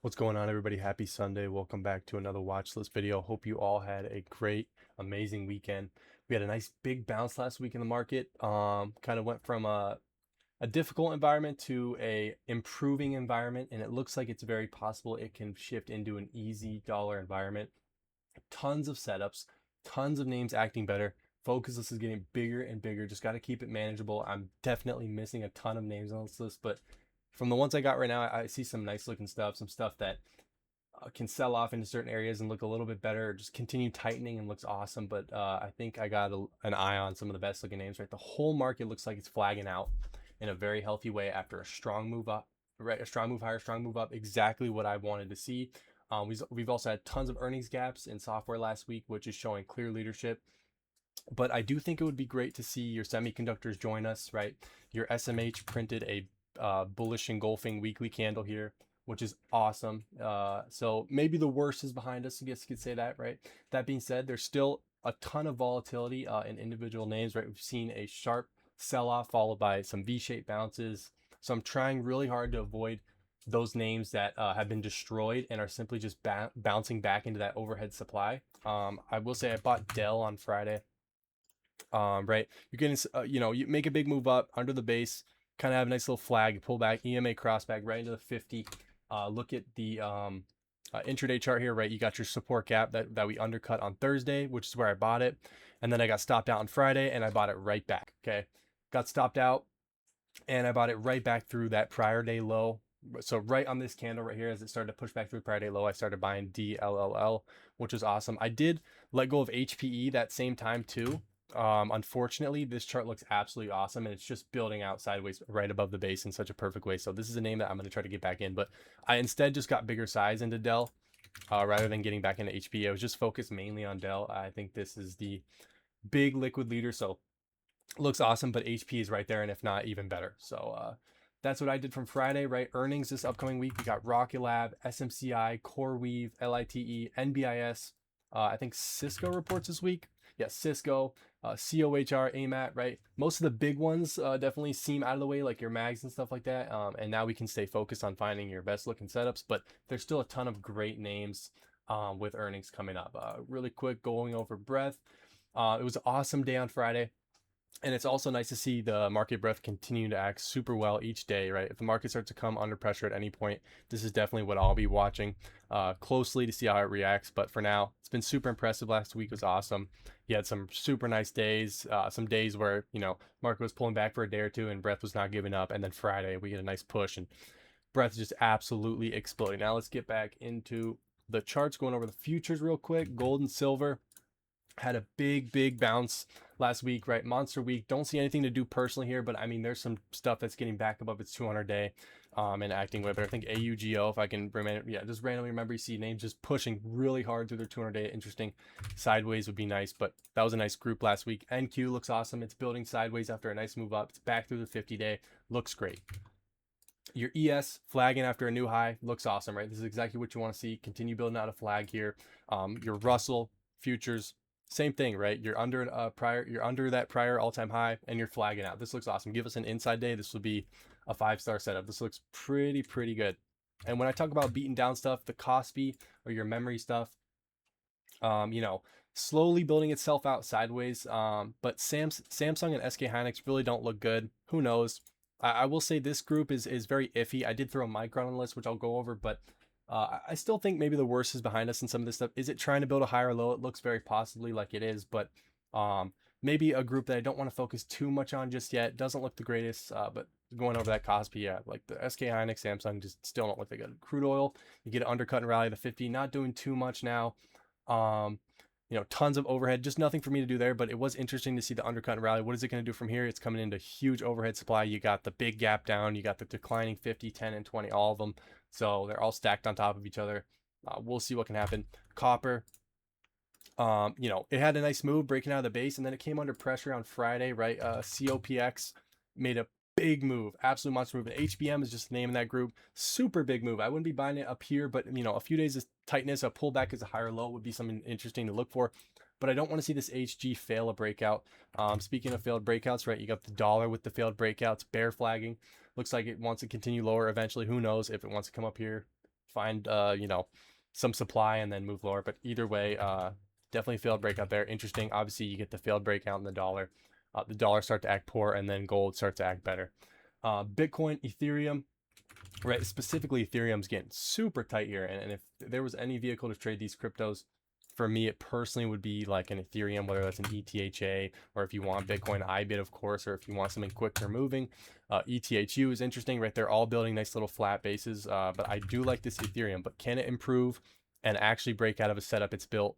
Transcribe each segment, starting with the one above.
What's going on, everybody? Happy Sunday. Welcome back to another watch list video. Hope you all had a great, amazing weekend. We had a nice big bounce last week in the market. Kind of went from a difficult environment to a improving environment, and it looks like it's very possible it can shift into an easy dollar environment. Tons of setups, tons of names acting better. Focus list is getting bigger and bigger. Just got to keep it manageable. I'm definitely missing a ton of names on this list, but from the ones I got right now, I see some nice looking stuff, some stuff that can sell off into certain areas and look a little bit better, or just continue tightening and looks awesome. But I think I got an eye on some of the best looking names. Right, the whole market looks like it's flagging out in a very healthy way after a strong move up. Right, a strong move higher, strong move up. Exactly what I wanted to see. We've also had tons of earnings gaps in software last week, which is showing clear leadership. But I do think it would be great to see your semiconductors join us. Right, your SMH printed a bullish engulfing weekly candle here, which is awesome. So maybe the worst is behind us. I guess you could say that, right? That being said, there's still a ton of volatility in individual names, right? We've seen a sharp sell-off followed by some V-shaped bounces. So I'm trying really hard to avoid those names that have been destroyed and are simply just bouncing back into that overhead supply. I will say I bought Dell on Friday. Right, you're getting, you make a big move up under the base, kind of have a nice little flag, you pull back, EMA crossback right into the 50. Look at the intraday chart here, right? You got your support gap that we undercut on Thursday, which is where I bought it. And then I got stopped out on Friday and I bought it right back. Okay. Got stopped out and I bought it right back through that prior day low. So right on this candle right here, as it started to push back through the prior day low, I started buying DLLL, which was awesome. I did let go of HPE that same time too. Unfortunately, this chart looks absolutely awesome and it's just building out sideways right above the base in such a perfect way. So this is a name that I'm going to try to get back in, but I instead just got bigger size into Dell rather than getting back into HPE. I was just focused mainly on Dell. I think this is the big liquid leader. So looks awesome, but HP is right there, and if not, even better. So that's what I did from Friday, right? Earnings this upcoming week. We got Rocket Lab, SMCI, CoreWeave, LITE, NBIS. I think Cisco reports this week. Yeah, Cisco, COHR, AMAT, right? Most of the big ones definitely seem out of the way, like your mags and stuff like that. And now we can stay focused on finding your best looking setups, but there's still a ton of great names with earnings coming up. Really quick, going over breadth. It was an awesome day on Friday. And it's also nice to see the market breadth continue to act super well each day, right? If the market starts to come under pressure at any point, this is definitely what I'll be watching closely to see how it reacts. But for now, it's been super impressive. Last week was awesome. You had some super nice days, some days where, market was pulling back for a day or two and breadth was not giving up. And then Friday, we get a nice push and breadth just absolutely exploding. Now let's get back into the charts, going over the futures real quick. Gold and silver had a big bounce last week, right? Monster week. Don't see anything to do personally here, but I mean, there's some stuff that's getting back above its 200 day and acting with it. I think AUGO, if I can remember, yeah, just randomly remember, you see names just pushing really hard through their 200 day. Interesting sideways would be nice, but that was a nice group last week. NQ looks awesome. It's building sideways after a nice move up. It's back through the 50 day. Looks great. Your ES flagging after a new high looks awesome, right? This is exactly what you want to see. Continue building out a flag here. Your Russell futures, same thing, right? You're under that prior all-time high and you're flagging out. This looks awesome. Give us an inside day. This will be a 5-star setup. This looks pretty good. And when I talk about beating down stuff, the Kospi or your memory stuff, slowly building itself out sideways. But Samsung and SK Hynix really don't look good. Who knows? I will say this group is very iffy. I did throw a Micron on the list, which I'll go over, but I still think maybe the worst is behind us in some of this stuff. Is it trying to build a higher low? It looks very possibly like it is, but maybe a group that I don't want to focus too much on just yet. Doesn't look the greatest, but going over that Kospi, yeah, like the SK Hynix, Samsung just still don't look that good. Crude oil, you get an undercut and rally the 50, not doing too much now. Um, tons of overhead, just nothing for me to do there, but it was interesting to see the undercut and rally. What is it going to do from here? It's coming into huge overhead supply. You got the big gap down, you got the declining 50, 10, and 20, all of them. So they're all stacked on top of each other. We'll see what can happen. Copper, it had a nice move breaking out of the base, and then it came under pressure on Friday, right? COPX made a big move, absolute monster move. And HBM is just the name in that group. Super big move. I wouldn't be buying it up here, but a few days of tightness, a pullback is a higher low would be something interesting to look for. But I don't want to see this HG fail a breakout. Speaking of failed breakouts, right? You got the dollar with the failed breakouts, bear flagging. Looks like it wants to continue lower eventually. Who knows if it wants to come up here? find some supply and then move lower. But either way, definitely failed breakout there. Interesting. Obviously, you get the failed breakout in the dollar. The dollar start to act poor, and then gold starts to act better. Bitcoin, Ethereum, right? Specifically, Ethereum's getting super tight here. And if there was any vehicle to trade these cryptos, for me, it personally would be like an Ethereum, whether that's an ETHA, or if you want Bitcoin, IBIT, of course, or if you want something quicker moving. ETHU is interesting, right? They're all building nice little flat bases, but I do like this Ethereum. But can it improve and actually break out of a setup it's built?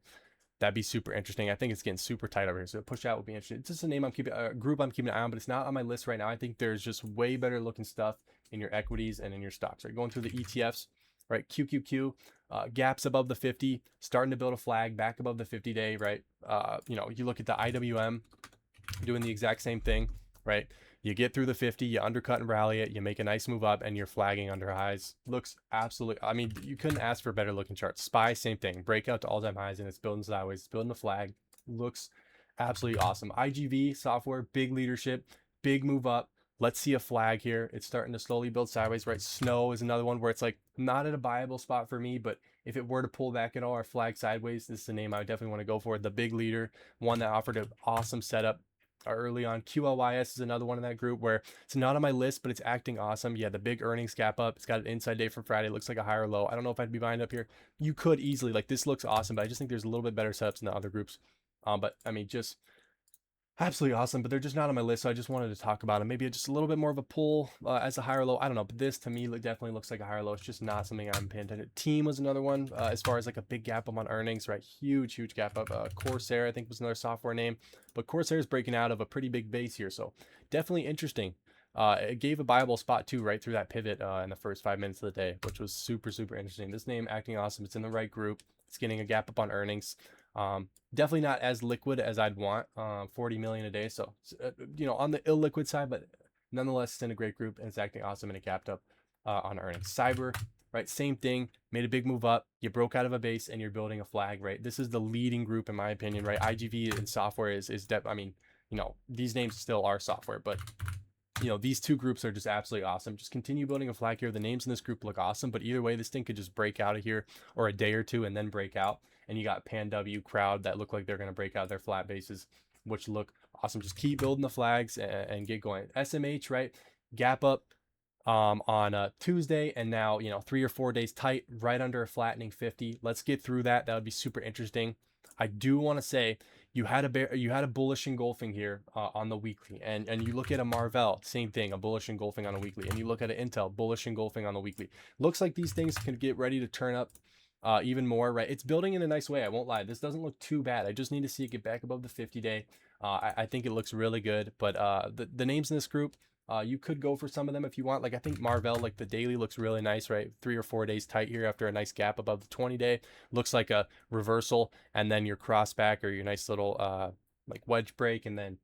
That'd be super interesting. I think it's getting super tight over here, so push out would be interesting. It's just a name I'm keeping, a group I'm keeping an eye on, but it's not on my list right now. I think there's just way better looking stuff in your equities and in your stocks. Right, going through the ETFs, right? QQQ, gaps above the 50, starting to build a flag back above the 50-day, right? You look at the IWM doing the exact same thing, right? You get through the 50, you undercut and rally it, you make a nice move up, and you're flagging under highs. Looks absolutely, I mean, you couldn't ask for better looking charts. SPY, same thing. Breakout to all-time highs, and it's building sideways. It's building a flag. Looks absolutely awesome. IGV, software, big leadership, big move up. Let's see a flag here. It's starting to slowly build sideways, right? Snow is another one where it's like not at a buyable spot for me, but if it were to pull back at all or flag sideways, this is the name I would definitely want to go for. The big leader, one that offered an awesome setup early on. QLYS is another one in that group where it's not on my list, but it's acting awesome. Yeah, the big earnings gap up. It's got an inside day from Friday. It looks like a higher low. I don't know if I'd be buying up here. You could easily, like, this looks awesome, but I just think there's a little bit better setups in the other groups. But I mean, just absolutely awesome, but they're just not on my list, so I just wanted to talk about them. Maybe just a little bit more of a pull as a higher low. I don't know, but this to me definitely looks like a higher low. It's just not something I'm paying attention to. Team was another one as far as like a big gap up on earnings, right? Huge gap up. Corsair, I think, was another software name, but Corsair is breaking out of a pretty big base here, so definitely interesting. It gave a buyable spot too right through that pivot in the first 5 minutes of the day, which was super interesting. This name acting awesome. It's in the right group. It's getting a gap up on earnings. Definitely not as liquid as I'd want, 40 million a day. So, on the illiquid side, but nonetheless, it's in a great group and it's acting awesome, and it gapped up on earnings. Cyber, right? Same thing, made a big move up. You broke out of a base and you're building a flag, right? This is the leading group in my opinion, right? IGV and software I mean, these names still are software, but these two groups are just absolutely awesome. Just continue building a flag here. The names in this group look awesome, but either way, this thing could just break out of here or a day or two and then break out. And you got PanW, Crowd that look like they're going to break out their flat bases, which look awesome. Just keep building the flags and get going. SMH, right? Gap up on Tuesday, and now 3 or 4 days tight, right under a flattening 50. Let's get through that. That would be super interesting. I do want to say you had a bullish engulfing here on the weekly, and you look at a Marvell, same thing, a bullish engulfing on a weekly, and you look at an Intel, bullish engulfing on the weekly. Looks like these things can get ready to turn up even more, right? It's building in a nice way. I won't lie. This doesn't look too bad. I just need to see it get back above the 50-day. I think it looks really good, but the names in this group, you could go for some of them if you want. Like I think Marvell, like the daily looks really nice, right? 3 or 4 days tight here after a nice gap above the 20-day. Looks like a reversal, and then your cross back or your nice little like wedge break, and then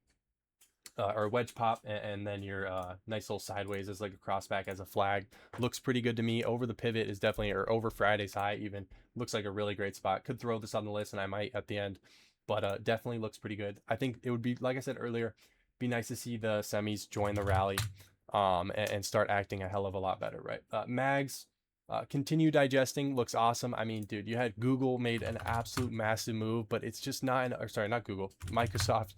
or wedge pop, and then your nice little sideways as like a cross back as a flag. Looks pretty good to me. Over the pivot is definitely, or over Friday's high even, looks like a really great spot. Could throw this on the list, and I might at the end, but definitely looks pretty good. I think it would be, like I said earlier, be nice to see the semis join the rally and start acting a hell of a lot better, right? Mags, continue digesting, looks awesome. I mean, dude, you had Google made an absolute massive move, but it's just not not Google, Microsoft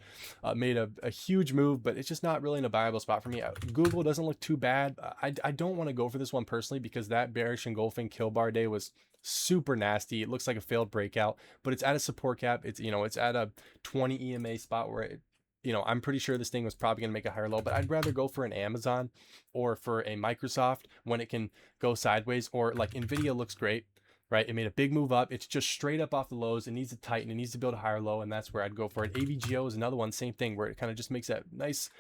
made a huge move, but it's just not really in a viable spot for me. Google doesn't look too bad. I don't want to go for this one personally because that bearish engulfing kill bar day was super nasty. It looks like a failed breakout, but it's at a support cap. It's it's at a 20 EMA spot where I'm pretty sure this thing was probably going to make a higher low, but I'd rather go for an Amazon or for a Microsoft when it can go sideways, or like Nvidia looks great, right? It made a big move up. It's just straight up off the lows. It needs to tighten. It needs to build a higher low, and that's where I'd go for it. AVGO is another one, same thing, where it kind of just makes that nice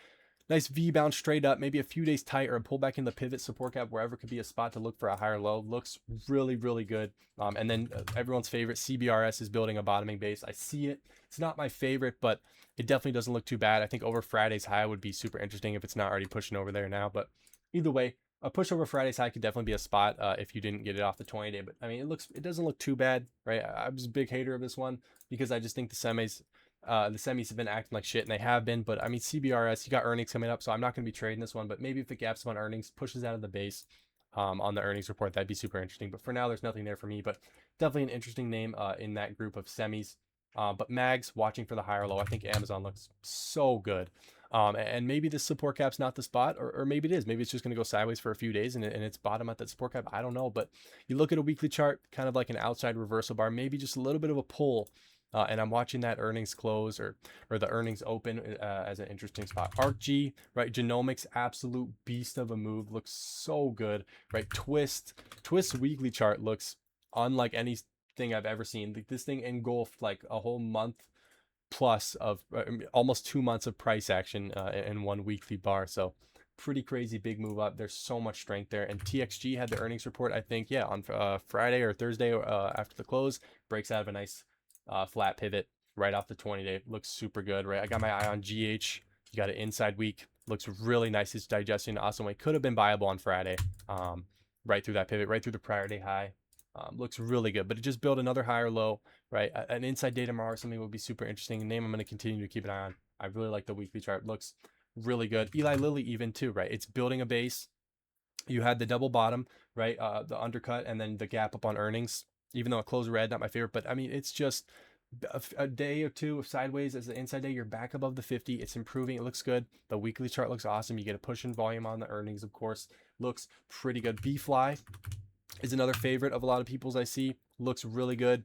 V bounce straight up, maybe a few days tight or a pullback in the pivot support cap, wherever could be a spot to look for a higher low. Looks really good. And then everyone's favorite CBRS is building a bottoming base. I see it. It's not my favorite, but it definitely doesn't look too bad. I think over Friday's high would be super interesting if it's not already pushing over there now. But either way, a push over Friday's high could definitely be a spot if you didn't get it off the 20-day. But I mean, it doesn't look too bad, right? I was a big hater of this one because I just think the semis have been acting like shit, and they have been. But I mean, CBRS, you got earnings coming up, so I'm not going to be trading this one. But maybe if it gaps on earnings, pushes out of the base, on the earnings report. That'd be super interesting. But for now, there's nothing there for me. But definitely an interesting name in that group of semis. But mags, watching for the higher low. I think Amazon looks so good. And maybe this support cap's not the spot, or maybe it is. Maybe it's just going to go sideways for a few days and it's bottom at that support cap. I don't know. But you look at a weekly chart, kind of like an outside reversal bar, maybe just a little bit of a pull. And I'm watching that earnings close or the earnings open as an interesting spot. ArcG, right? Genomics, absolute beast of a move. Looks so good, right? Twist weekly chart looks unlike anything I've ever seen. This thing engulfed like a whole month plus of almost 2 months of price action in one weekly bar. So pretty crazy big move up. There's so much strength there. And TXG had the earnings report, I think, yeah, on Friday or Thursday after the close. Breaks out of a nice flat pivot right off the 20-day. Looks super good, right? I got my eye on GH. You got an inside week. Looks really nice. It's digesting an awesome way. Could have been viable on Friday. Right through that pivot, right through the prior day high. Looks really good, but it just built another higher low, right? An inside day tomorrow, something would be super interesting. A name I'm going to continue to keep an eye on. I really like the weekly chart. Looks really good. Eli Lilly even too, right? It's building a base. You had the double bottom, right? The undercut and then the gap up on earnings, even though it closed red, not my favorite, but I mean, it's just a day or two of sideways as the inside day. You're back above the 50. It's improving. It looks good. The weekly chart looks awesome. You get a push in volume on the earnings, of course. Looks pretty good. B-Fly is another favorite of a lot of people's I see. Looks really good.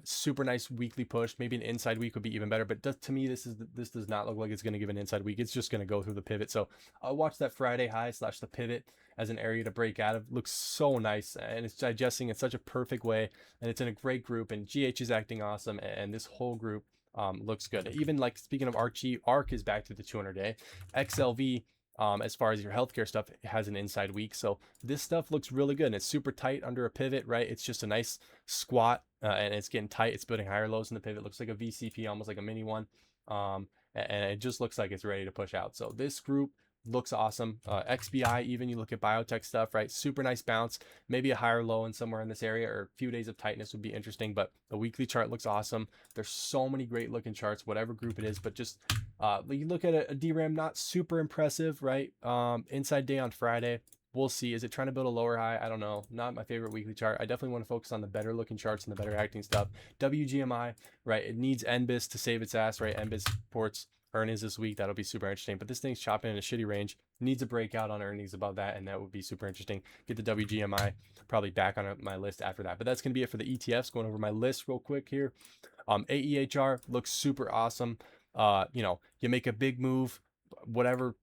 Super nice weekly push. Maybe an inside week would be even better, but to me, this does not look like it's going to give an inside week. It's just going to go through the pivot. So I'll watch that Friday high / the pivot as an area to break out of. Looks so nice, and it's digesting in such a perfect way, and it's in a great group, and GH is acting awesome, and this whole group looks good. Even like speaking of ARCG, ARC is back to the 200-day. XLV, as far as your healthcare stuff, it has an inside week. So this stuff looks really good, and it's super tight under a pivot, right? It's just a nice squat, and it's getting tight. It's building higher lows in the pivot. Looks like a VCP, almost like a mini one. And it just looks like it's ready to push out. So this group looks awesome. XBI, even you look at biotech stuff, right? Super nice bounce, maybe a higher low in somewhere in this area, or a few days of tightness would be interesting, but the weekly chart looks awesome. There's so many great looking charts, whatever group it is, but just you look at a DRAM, not super impressive, right? Inside day on Friday. We'll see. Is it trying to build a lower high? I don't know. Not my favorite weekly chart. I definitely want to focus on the better looking charts and the better acting stuff. WGMI, right? It needs NBIS to save its ass, right? NBIS supports earnings this week. That'll be super interesting. But this thing's chopping in a shitty range. Needs a breakout on earnings above that, and that would be super interesting. Get the WGMI probably back on my list after that. But that's going to be it for the ETFs. Going over my list real quick here. AEHR looks super awesome. You make a big move, whatever,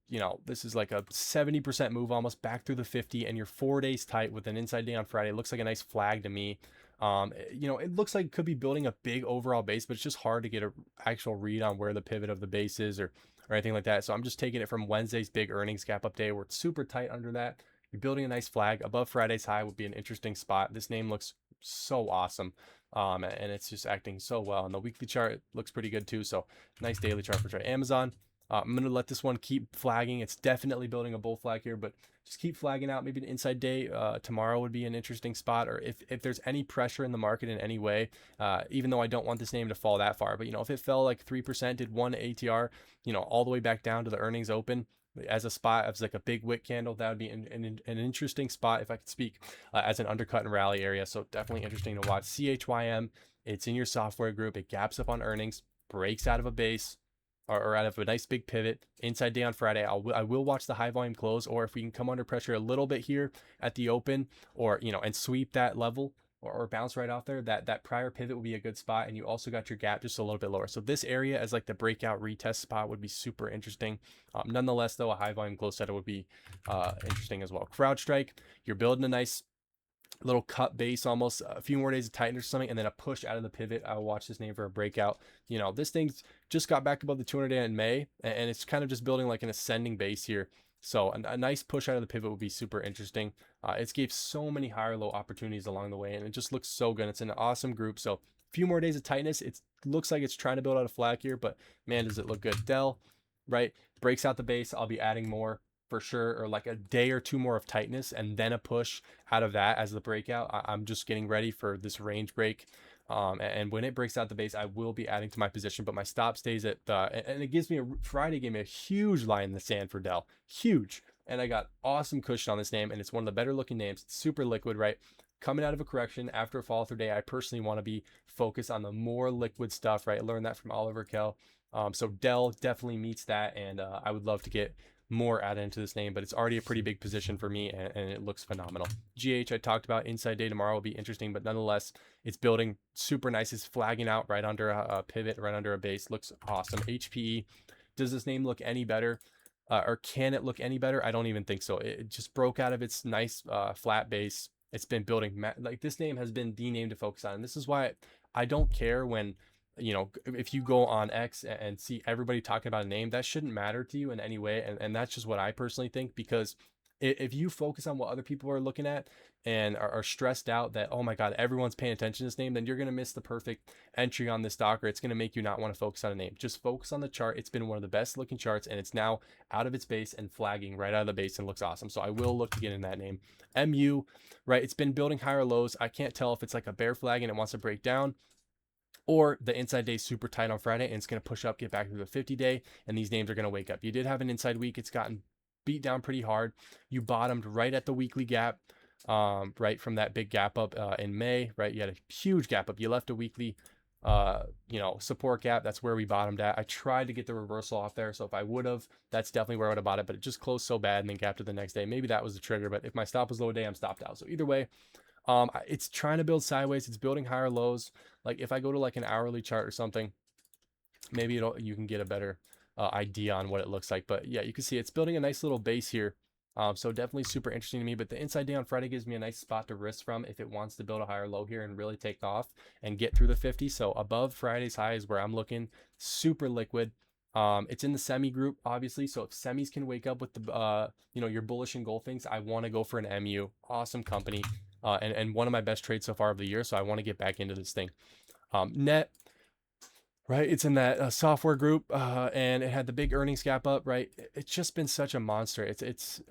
this is like a 70% move almost back through the 50, and you're 4 days tight with an inside day on Friday. It looks like a nice flag to me. It looks like it could be building a big overall base, but it's just hard to get an actual read on where the pivot of the base is or anything like that. So I'm just taking it from Wednesday's big earnings gap up day where it's super tight under that. You're building a nice flag above Friday's high would be an interesting spot. This name looks so awesome. And it's just acting so well. And the weekly chart looks pretty good too. So nice daily chart for trade. Amazon. I'm going to let this one keep flagging. It's definitely building a bull flag here, but just keep flagging out. Maybe an inside day tomorrow would be an interesting spot, or if there's any pressure in the market in any way, even though I don't want this name to fall that far, but if it fell like 3%, did one ATR, all the way back down to the earnings open as a spot, as like a big wick candle, that would be an interesting spot, if I could speak, as an undercut and rally area. So definitely interesting to watch. CHYM, it's in your software group. It gaps up on earnings, breaks out of a base, or out of a nice big pivot inside day on Friday. I will watch the high volume close, or if we can come under pressure a little bit here at the open, or and sweep that level or bounce right off there, that prior pivot will be a good spot. And you also got your gap just a little bit lower. So this area as like the breakout retest spot would be super interesting. Nonetheless, though, a high volume close setup would be interesting as well. CrowdStrike, you're building a nice little cut base, almost a few more days of tightness or something, and then a push out of the pivot. I'll watch this name for a breakout. This thing's just got back above the 200-day in May, and it's kind of just building like an ascending base here. So a nice push out of the pivot would be super interesting. It's gave so many higher low opportunities along the way, and it just looks so good. It's an awesome group. So a few more days of tightness. It looks like it's trying to build out a flag here, but man, does it look good. Dell, right, breaks out the base. I'll be adding more for sure, or like a day or two more of tightness and then a push out of that as the breakout. I'm just getting ready for this range break. And when it breaks out the base, I will be adding to my position, but my stop stays at and it gives me Friday gave me a huge line in the sand for Dell. Huge. and I got awesome cushion on this name, and it's one of the better looking names. It's super liquid, right? Coming out of a correction after a follow through day, I personally want to be focused on the more liquid stuff, right? I learned that from Oliver Kell. So Dell definitely meets that, and I would love to get more added into this name, but it's already a pretty big position for me, and it looks phenomenal. GH, I talked about inside day tomorrow will be interesting, but nonetheless, it's building super nice. It's flagging out right under a pivot, right under a base. Looks awesome. HPE, does this name look any better? Or can it look any better? I don't even think so. It just broke out of its nice flat base. It's been building, like this name has been the name to focus on. And this is why I don't care when, you know, if you go on X and see everybody talking about a name, that shouldn't matter to you in any way. And that's just what I personally think, because if you focus on what other people are looking at and are stressed out that, oh my God, everyone's paying attention to this name, then you're going to miss the perfect entry on this stock, or it's going to make you not want to focus on a name. Just focus on the chart. It's been one of the best looking charts, and it's now out of its base and flagging right out of the base and looks awesome. So I will look to get in that name. MU, right? It's been building higher lows. I can't tell if it's like a bear flag and it wants to break down, or the inside day super tight on Friday and it's going to push up, get back to the 50-day, and these names are going to wake up. You did have an inside week. It's gotten beat down pretty hard. You bottomed right at the weekly gap, right from that big gap up in May, right? You had a huge gap up. You left a weekly, support gap. That's where we bottomed at. I tried to get the reversal off there. So if I would have, that's definitely where I would have bought it, but it just closed so bad and then gapped to the next day. Maybe that was the trigger, but if my stop was low day, I'm stopped out. So either way, it's trying to build sideways. It's building higher lows. Like if I go to like an hourly chart or something, maybe you can get a better idea on what it looks like. But yeah, you can see it's building a nice little base here. So definitely super interesting to me. But the inside day on Friday gives me a nice spot to risk from if it wants to build a higher low here and really take off and get through the 50. So above Friday's high is where I'm looking. Super liquid. It's in the semi group, obviously. So if semis can wake up with the, your bullish engulfings, I want to go for an MU. Awesome company. And one of my best trades so far of the year. So I want to get back into this thing. Net, right? It's in that software group, and it had the big earnings gap up, right? It's just been such a monster. It's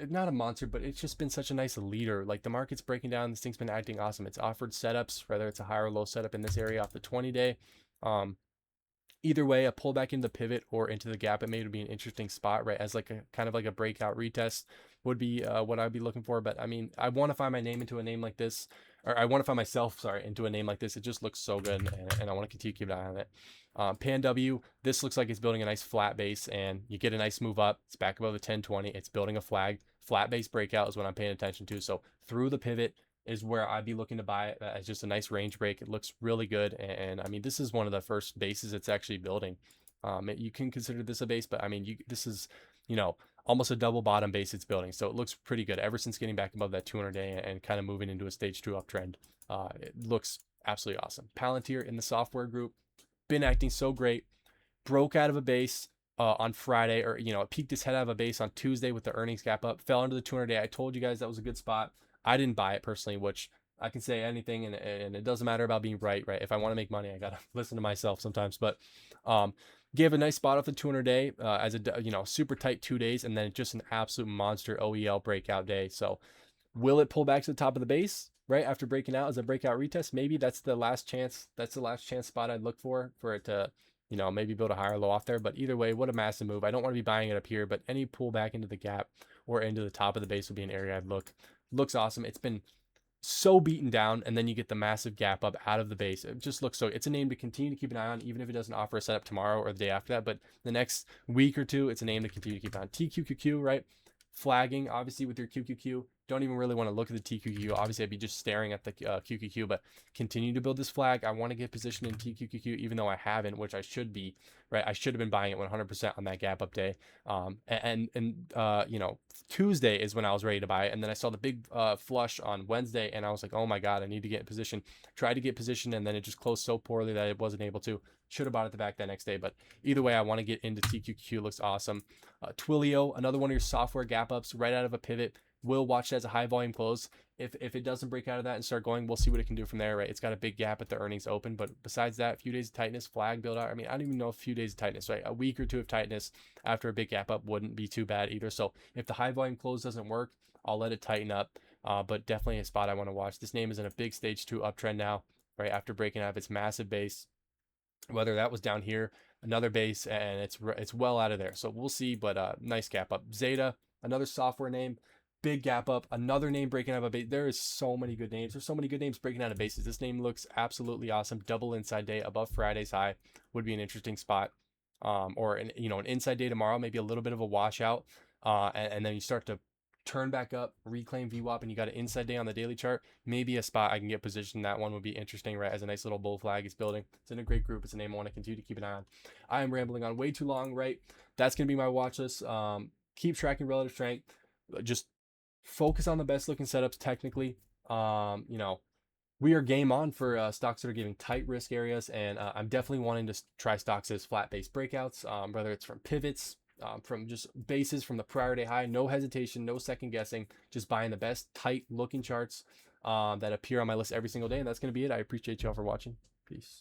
not a monster, but it's just been such a nice leader. Like the market's breaking down. This thing's been acting awesome. It's offered setups, whether it's a high or low setup in this area off the 20-day. Either way, a pullback into the pivot or into the gap, it may be an interesting spot, right? As like a kind of like a breakout retest would be what I'd be looking for. But I mean, I want to find my name into a name like this, or I want to find myself, sorry, into a name like this. It just looks so good, and I want to continue to keep an eye on it. Pan W, this looks like it's building a nice flat base, and you get a nice move up. It's back above the 1020. It's building a flag. Flat base breakout is what I'm paying attention to. So through the pivot is where I'd be looking to buy it as just a nice range break. It looks really good. And I mean, this is one of the first bases it's actually building. You can consider this a base, but I mean, this is, almost a double bottom base it's building. So it looks pretty good ever since getting back above that 200-day and kind of moving into a stage 2 uptrend. It looks absolutely awesome. Palantir in the software group, been acting so great. Broke out of a base on Friday, or, it peaked its head out of a base on Tuesday with the earnings gap up, fell into the 200-day. I told you guys that was a good spot. I didn't buy it personally, which I can say anything, and it doesn't matter about being right? If I want to make money, I gotta listen to myself sometimes. But gave a nice spot off the 200-day as a super tight 2 days, and then just an absolute monster OEL breakout day. So will it pull back to the top of the base right after breaking out as a breakout retest? Maybe that's the last chance. That's the last chance spot I'd look for it to maybe build a higher low off there. But either way, what a massive move. I don't want to be buying it up here, but any pullback into the gap or into the top of the base would be an area I'd look. Looks awesome. It's been so beaten down, and then you get the massive gap up out of the base. It just looks so, it's a name to continue to keep an eye on, even if it doesn't offer a setup tomorrow or the day after that. But the next week or two, it's a name to continue to keep an eye on. TQQQ, right? Flagging, obviously, with your QQQ. Don't even really want to look at the TQQQ. Obviously, I'd be just staring at the QQQ, but continue to build this flag. I want to get positioned in TQQQ, even though I haven't, which I should be, right? I should have been buying it 100% on that gap up day. Tuesday is when I was ready to buy it. And then I saw the big flush on Wednesday, and I was like, oh my God, I need to get in position. Tried to get positioned, and then it just closed so poorly that it wasn't able to. Should have bought it the back that next day. But either way, I want to get into TQQQ. Looks awesome. Twilio, another one of your software gap ups right out of a pivot. We'll watch it as a high volume close. If it doesn't break out of that and start going, we'll see what it can do from there, right? It's got a big gap at the earnings open, but besides that, a few days of tightness, flag build out. I mean, I don't even know a few days of tightness, right? A week or two of tightness after a big gap up wouldn't be too bad either. So if the high volume close doesn't work, I'll let it tighten up. But definitely a spot I want to watch. This name is in a big stage 2 uptrend now, right? After breaking out of its massive base, whether that was down here, another base, and it's well out of there. So we'll see, but nice gap up. Zeta, another software name, big gap up, another name breaking out of a base. There is so many good names. There's so many good names breaking out of bases. This name looks absolutely awesome. Double inside day above Friday's high would be an interesting spot. Or an inside day tomorrow, maybe a little bit of a washout, and then you start to turn back up, reclaim VWAP, and you got an inside day on the daily chart. Maybe a spot I can get positioned. That one would be interesting, right? As a nice little bull flag is building. It's in a great group. It's a name I want to continue to keep an eye on. I am rambling on way too long, right? That's gonna be my watch list. Keep tracking relative strength. Just focus on the best looking setups technically. We are game on for stocks that are giving tight risk areas, and I'm definitely wanting to try stocks as flat base breakouts, whether it's from pivots, from just bases from the prior day high. No hesitation, no second guessing, just buying the best tight looking charts that appear on my list every single day. And that's going to be it. I appreciate y'all for watching. Peace.